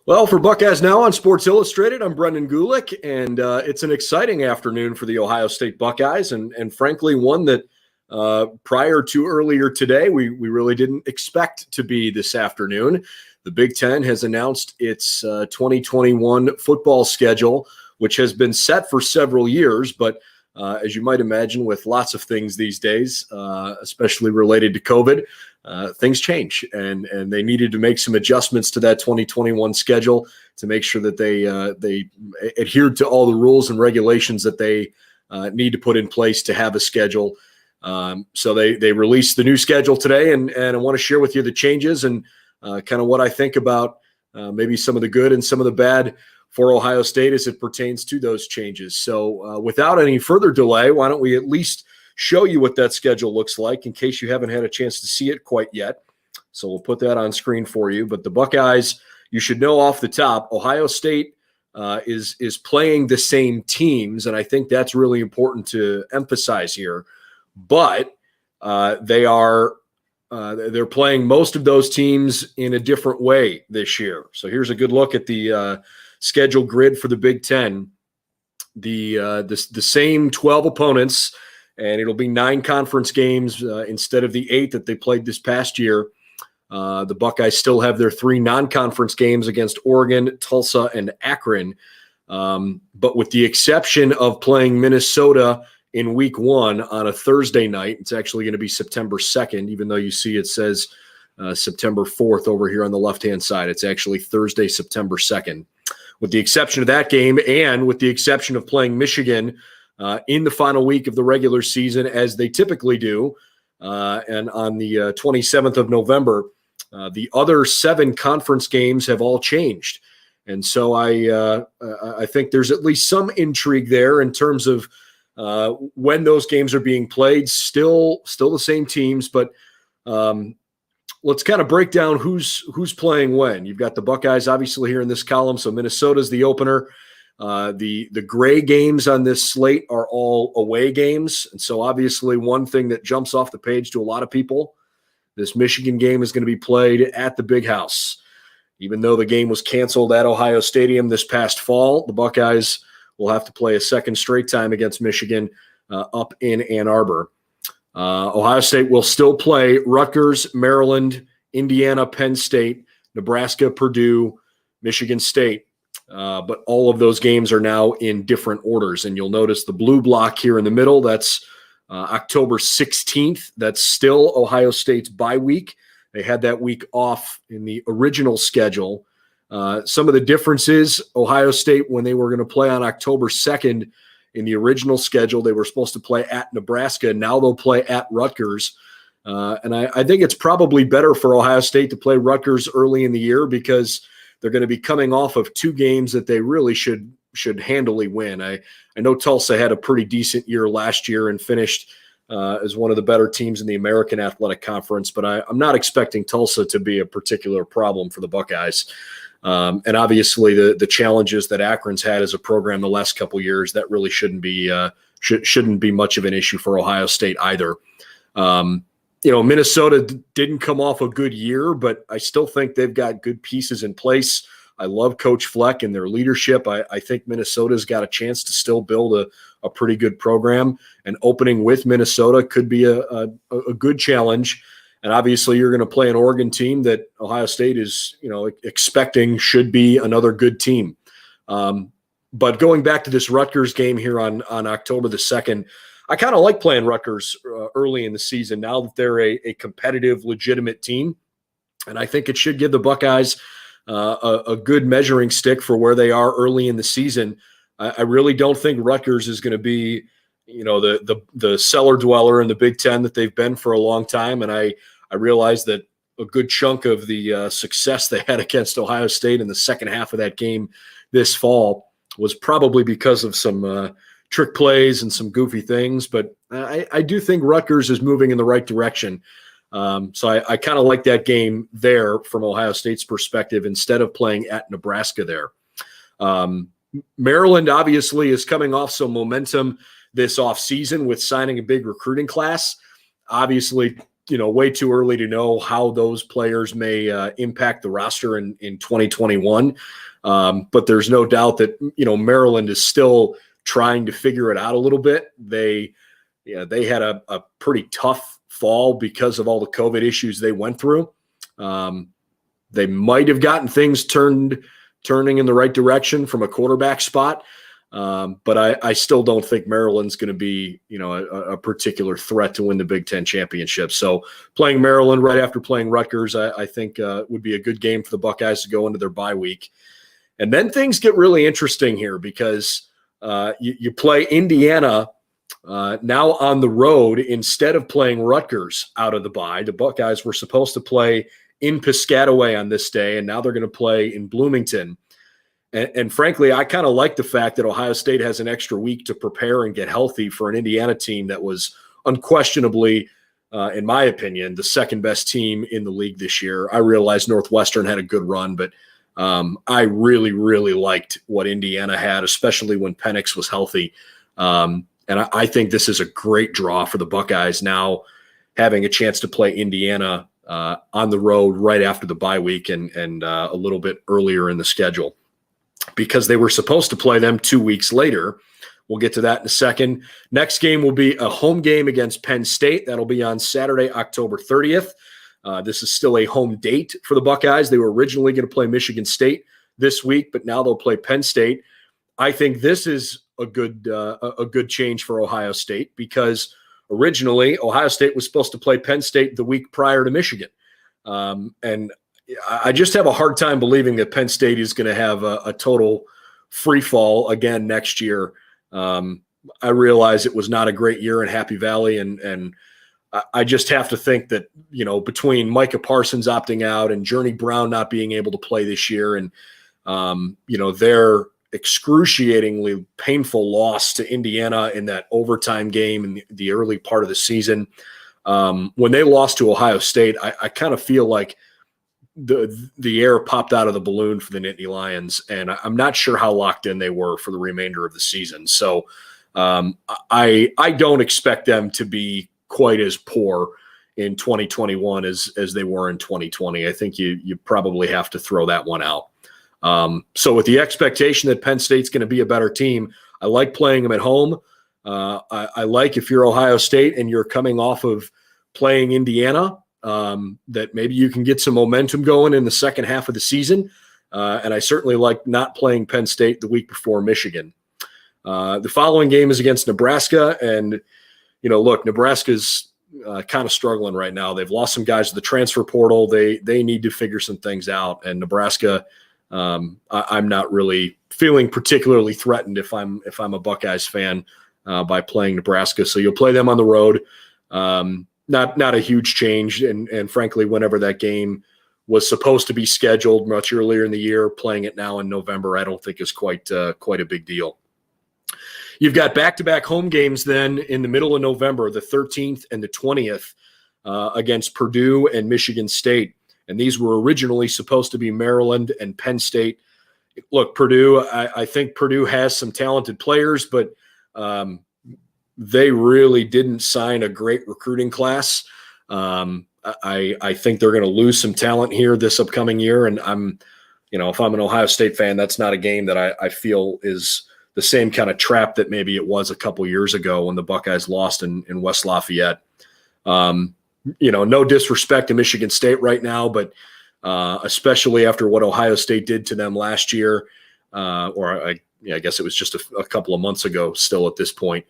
Well, for Buckeyes Now on Sports Illustrated, I'm Brendan Gulick, and it's an exciting afternoon for the Ohio State Buckeyes, and frankly, one that prior to earlier today, we really didn't expect to be this afternoon. The Big Ten has announced its 2021 football schedule, which has been set for several years, but as you might imagine, with lots of things these days, especially related to COVID, things change, and they needed to make some adjustments to that 2021 schedule to make sure that they adhered to all the rules and regulations that they need to put in place to have a schedule. So they released the new schedule today, and I want to share with you the changes and kind of what I think about maybe some of the good and some of the bad for Ohio State as it pertains to those changes. So without any further delay, why don't we at least show you what that schedule looks like in case you haven't had a chance to see it quite yet. So we'll put that on screen for you. But the Buckeyes, you should know off the top, Ohio State is playing the same teams, and I think that's really important to emphasize here. But they're playing most of those teams in a different way this year. So here's a good look at the schedule grid for the Big Ten. The same 12 opponents, and it'll be 9 conference games instead of the 8 that they played this past year. The Buckeyes still have their 3 non-conference games against Oregon, Tulsa, and Akron. But with the exception of playing Minnesota in week 1 on a Thursday night, it's actually going to be September 2nd, even though you see it says September 4th over here on the left-hand side. It's actually Thursday, September 2nd. With the exception of that game, and with the exception of playing Michigan in the final week of the regular season, as they typically do, and on the 27th of November, the other 7 conference games have all changed. And so I think there's at least some intrigue there in terms of when those games are being played. Still the same teams, but let's kind of break down who's playing when. You've got the Buckeyes obviously here in this column, so Minnesota's the opener. The gray games on this slate are all away games, and so obviously one thing that jumps off the page to a lot of people, this Michigan game is going to be played at the Big House. Even though the game was canceled at Ohio Stadium this past fall, the Buckeyes will have to play a second straight time against Michigan up in Ann Arbor. Ohio State will still play Rutgers, Maryland, Indiana, Penn State, Nebraska, Purdue, Michigan State. But all of those games are now in different orders. And you'll notice the blue block here in the middle, that's October 16th. That's still Ohio State's bye week. They had that week off in the original schedule. Some of the differences, Ohio State, when they were going to play on October 2nd in the original schedule, they were supposed to play at Nebraska. Now they'll play at Rutgers. And I think it's probably better for Ohio State to play Rutgers early in the year because they're going to be coming off of 2 games that they really should handily win. I know Tulsa had a pretty decent year last year and finished as one of the better teams in the American Athletic Conference, but I'm not expecting Tulsa to be a particular problem for the Buckeyes. And obviously the challenges that Akron's had as a program the last couple of years, that really shouldn't be much of an issue for Ohio State either. Minnesota didn't come off a good year, but I still think they've got good pieces in place. I love Coach Fleck and their leadership. I think Minnesota's got a chance to still build a pretty good program, and opening with Minnesota could be a good challenge. And obviously you're going to play an Oregon team that Ohio State is, expecting should be another good team. But going back to this Rutgers game here on October the 2nd, I kind of like playing Rutgers early in the season now that they're a competitive, legitimate team. And I think it should give the Buckeyes a good measuring stick for where they are early in the season. I really don't think Rutgers is going to be, the cellar dweller in the Big Ten that they've been for a long time. And I realize that a good chunk of the success they had against Ohio State in the second half of that game this fall was probably because of some trick plays and some goofy things. But I do think Rutgers is moving in the right direction. So I kind of like that game there from Ohio State's perspective instead of playing at Nebraska there. Maryland obviously is coming off some momentum this offseason with signing a big recruiting class. Obviously, way too early to know how those players may impact the roster in 2021. But there's no doubt that, Maryland is still trying to figure it out a little bit. They had a pretty tough fall because of all the COVID issues they went through. They might have gotten things turning in the right direction from a quarterback spot. But I still don't think Maryland's going to be, a particular threat to win the Big Ten championship. So playing Maryland right after playing Rutgers, I think would be a good game for the Buckeyes to go into their bye week. And then things get really interesting here because you play Indiana now on the road instead of playing Rutgers out of the bye. The Buckeyes were supposed to play in Piscataway on this day, and now they're going to play in Bloomington. And frankly, I kind of like the fact that Ohio State has an extra week to prepare and get healthy for an Indiana team that was unquestionably, in my opinion, the second best team in the league this year. I realized Northwestern had a good run, but I really, really liked what Indiana had, especially when Penix was healthy. And I think this is a great draw for the Buckeyes now having a chance to play Indiana on the road right after the bye week and a little bit earlier in the schedule, because they were supposed to play them 2 weeks later. We'll get to that in a second. Next game will be a home game against Penn State. That'll be on Saturday, October 30th. This is still a home date for the Buckeyes. They were originally going to play Michigan State this week, but now they'll play Penn State. I think this is a good change for Ohio State, because originally Ohio State was supposed to play Penn State the week prior to Michigan. And I just have a hard time believing that Penn State is going to have a total free fall again next year. I realize it was not a great year in Happy Valley, and I just have to think that, between Micah Parsons opting out and Journey Brown not being able to play this year, and, their excruciatingly painful loss to Indiana in that overtime game in the early part of the season, when they lost to Ohio State, I kind of feel like the air popped out of the balloon for the Nittany Lions, and I'm not sure how locked in they were for the remainder of the season. So I don't expect them to be quite as poor in 2021 as they were in 2020. I think you probably have to throw that one out. So with the expectation that Penn State's going to be a better team, I like playing them at home. I like, if you're Ohio State and you're coming off of playing Indiana, that maybe you can get some momentum going in the second half of the season. And I certainly like not playing Penn State the week before Michigan. The following game is against Nebraska. And, look, Nebraska's kind of struggling right now. They've lost some guys to the transfer portal. They need to figure some things out. And Nebraska, I'm not really feeling particularly threatened if I'm a Buckeyes fan by playing Nebraska. So you'll play them on the road. Not a huge change, and frankly, whenever that game was supposed to be scheduled much earlier in the year, playing it now in November, I don't think is quite a big deal. You've got back-to-back home games then in the middle of November, the 13th and the 20th, against Purdue and Michigan State, and these were originally supposed to be Maryland and Penn State. Look, Purdue, I think Purdue has some talented players, but they really didn't sign a great recruiting class. I think they're going to lose some talent here this upcoming year. And if I'm an Ohio State fan, that's not a game that I feel is the same kind of trap that maybe it was a couple years ago when the Buckeyes lost in West Lafayette. No disrespect to Michigan State right now, but especially after what Ohio State did to them last year, I guess it was just a couple of months ago still at this point.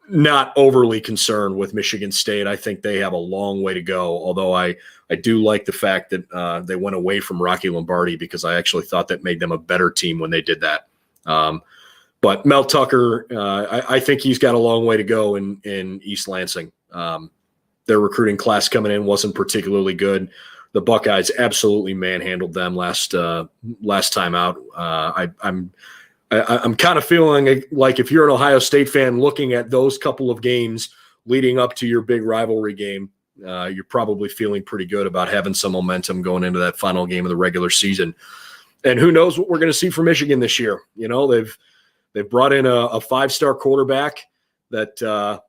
Not overly concerned with Michigan State. I think they have a long way to go, although I do like the fact that they went away from Rocky Lombardi, because I actually thought that made them a better team when they did that. But Mel Tucker, I think he's got a long way to go in East Lansing. Their recruiting class coming in wasn't particularly good. The Buckeyes absolutely manhandled them last time out. I'm kind of feeling like if you're an Ohio State fan looking at those couple of games leading up to your big rivalry game, you're probably feeling pretty good about having some momentum going into that final game of the regular season. And who knows what we're going to see from Michigan this year. They've brought in a 5-star quarterback that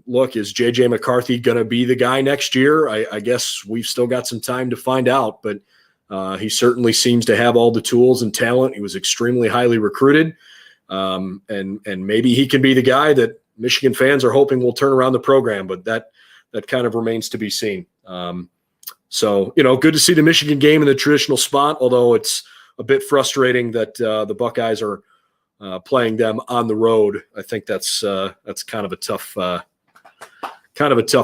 look, is J.J. McCarthy going to be the guy next year? I guess we've still got some time to find out, but he certainly seems to have all the tools and talent. He was extremely highly recruited, and maybe he can be the guy that Michigan fans are hoping will turn around the program, but that kind of remains to be seen. So, good to see the Michigan game in the traditional spot, although it's a bit frustrating that the Buckeyes are playing them on the road. I think that's kind of a tough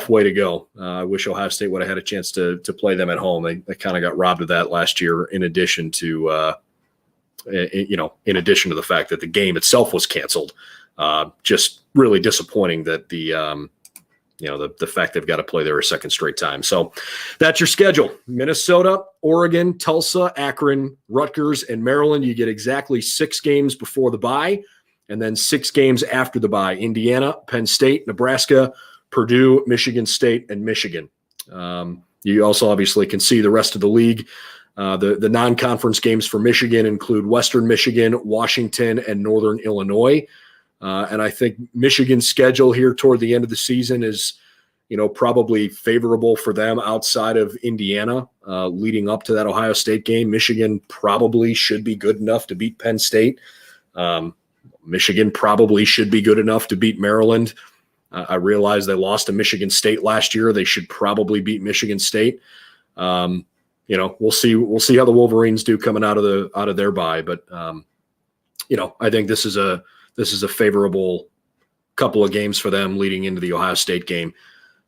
way to go. I wish Ohio State would have had a chance to play them at home. They kind of got robbed of that last year. In addition to the fact that the game itself was canceled, just really disappointing that the fact they've got to play there a second straight time. So that's your schedule: Minnesota, Oregon, Tulsa, Akron, Rutgers, and Maryland. You get exactly 6 games before the bye, and then 6 games after the bye: Indiana, Penn State, Nebraska, Purdue, Michigan State, and Michigan. You also obviously can see the rest of the league. The non-conference games for Michigan include Western Michigan, Washington, and Northern Illinois. And I think Michigan's schedule here toward the end of the season is, probably favorable for them outside of Indiana. Leading up to that Ohio State game, Michigan probably should be good enough to beat Penn State. Michigan probably should be good enough to beat Maryland. I realize they lost to Michigan State last year. They should probably beat Michigan State. We'll see. We'll see how the Wolverines do coming out of their bye. But I think this is a favorable couple of games for them leading into the Ohio State game.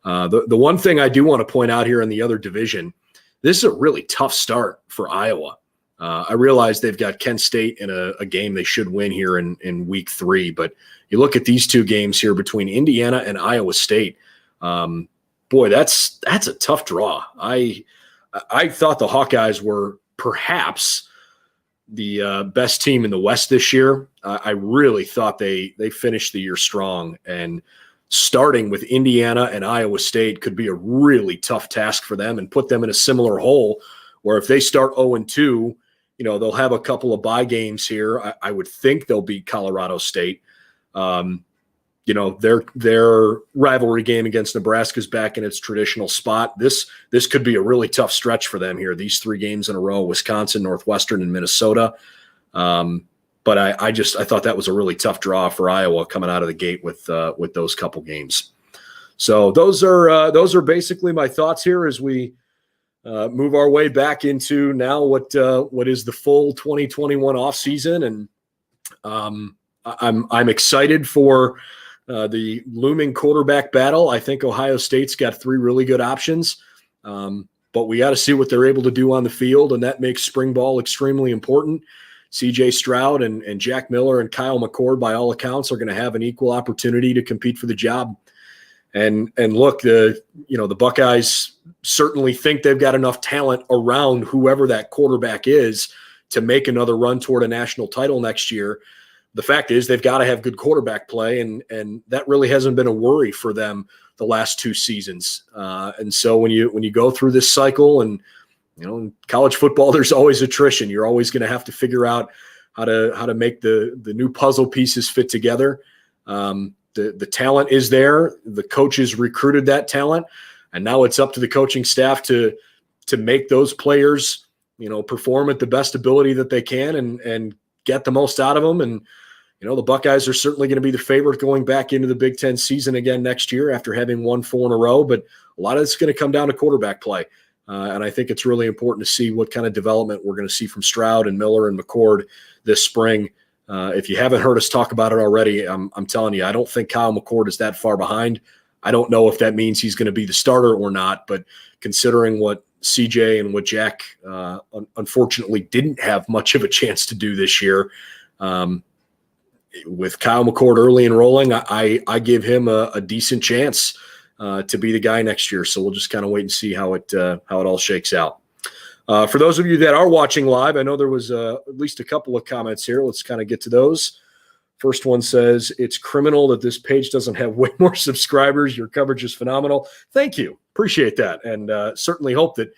The one thing I do want to point out here in the other division, this is a really tough start for Iowa. I realize they've got Kent State in a game they should win here in week 3, but you look at these 2 games here between Indiana and Iowa State. Boy, that's a tough draw. I thought the Hawkeyes were perhaps the best team in the West this year. I really thought they finished the year strong, and starting with Indiana and Iowa State could be a really tough task for them and put them in a similar hole where if they start 0-2, they'll have a couple of bye games here. I would think they'll beat Colorado State. Their rivalry game against Nebraska is back in its traditional spot. This could be a really tough stretch for them here. These 3 games in a row: Wisconsin, Northwestern, and Minnesota. But I thought that was a really tough draw for Iowa coming out of the gate with those couple games. So those are basically my thoughts here as we move our way back into now what is the full 2021 offseason. And I'm excited for the looming quarterback battle. I think Ohio State's got 3 really good options, but we got to see what they're able to do on the field, and that makes spring ball extremely important. C.J. Stroud and Jack Miller and Kyle McCord, by all accounts, are going to have an equal opportunity to compete for the job. And look, the Buckeyes certainly think they've got enough talent around whoever that quarterback is to make another run toward a national title next year. The fact is they've got to have good quarterback play, and that really hasn't been a worry for them the last 2 seasons. And so when you go through this cycle, and in college football, there's always attrition. You're always going to have to figure out how to make the new puzzle pieces fit together. The talent is there. The coaches recruited that talent, and now it's up to the coaching staff to make those players, perform at the best ability that they can and get the most out of them. And the Buckeyes are certainly going to be the favorite going back into the Big Ten season again next year after having won 4 in a row. But a lot of it's going to come down to quarterback play. And I think it's really important to see what kind of development we're going to see from Stroud and Miller and McCord this spring. If you haven't heard us talk about it already, I'm telling you, I don't think Kyle McCord is that far behind. I don't know if that means he's going to be the starter or not, but considering what CJ and what Jack unfortunately didn't have much of a chance to do this year, with Kyle McCord early enrolling, I give him a decent chance to be the guy next year. So we'll just kind of wait and see how it all shakes out. For those of you that are watching live, I know there was at least a couple of comments here. Let's kind of get to those. First one says, "It's criminal that this page doesn't have way more subscribers. Your coverage is phenomenal." Thank you. Appreciate that. And certainly hope that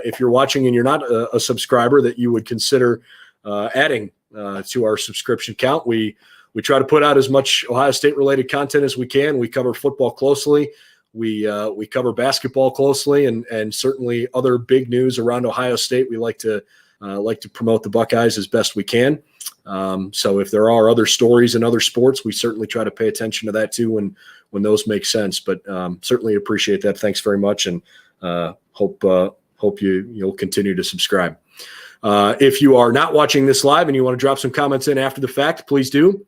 if you're watching and you're not a subscriber, that you would consider adding to our subscription count. We we try to put out as much Ohio State related content as we can. We cover football closely. We cover basketball closely, and certainly other big news around Ohio State. We like to promote the Buckeyes as best we can. So if there are other stories in other sports, we certainly try to pay attention to that too when those make sense. But certainly appreciate that. Thanks very much, and hope you'll continue to subscribe. If you are not watching this live and you want to drop some comments in after the fact, please do.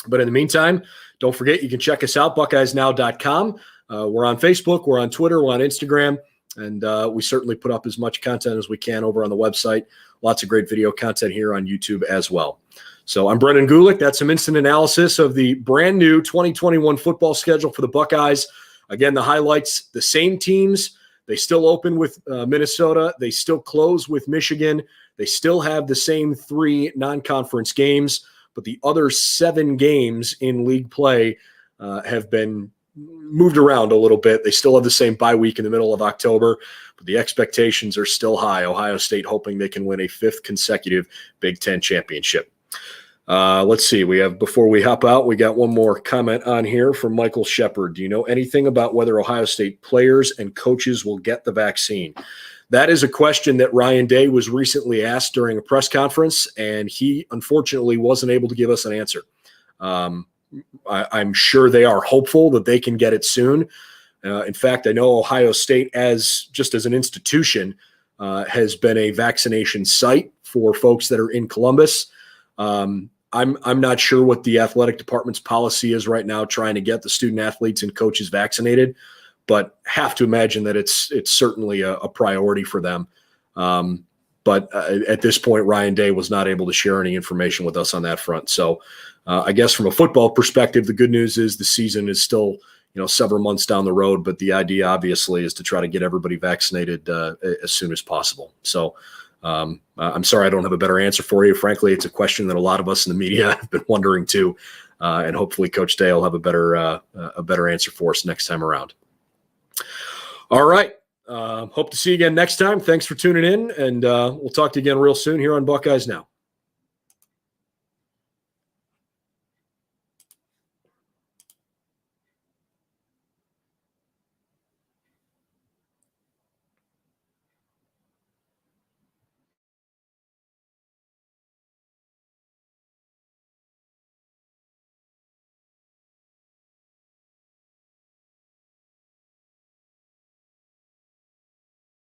But in the meantime, don't forget you can check us out, BuckeyesNow.com. We're on Facebook, we're on Twitter, we're on Instagram, and we certainly put up as much content as we can over on the website. Lots of great video content here on YouTube as well. So I'm Brendan Gulick. That's some instant analysis of the brand new 2021 football schedule for the Buckeyes. Again, the highlights, the same teams. They still open with Minnesota. They still close with Michigan. They still have the same 3 non-conference games, but the other 7 games in league play have been moved around a little bit. They still have the same bye week in the middle of October, but the expectations are still high. Ohio State hoping they can win a 5th consecutive Big Ten championship. Let's see. Before we hop out, we got one more comment on here from Michael Shepard. Do you know anything about whether Ohio State players and coaches will get the vaccine? That is a question that Ryan Day was recently asked during a press conference, and he unfortunately wasn't able to give us an answer. I'm sure they are hopeful that they can get it soon. In fact, I know Ohio State, as an institution, has been a vaccination site for folks that are in Columbus. I'm not sure what the athletic department's policy is right now, trying to get the student athletes and coaches vaccinated, but have to imagine that it's certainly a priority for them. But at this point, Ryan Day was not able to share any information with us on that front. So I guess from a football perspective, the good news is the season is still, several months down the road, but the idea obviously is to try to get everybody vaccinated as soon as possible. So I'm sorry I don't have a better answer for you. Frankly, it's a question that a lot of us in the media have been wondering too, and hopefully Coach Day will have a better answer for us next time around. All right. Hope to see you again next time. Thanks for tuning in, and we'll talk to you again real soon here on Buckeyes Now.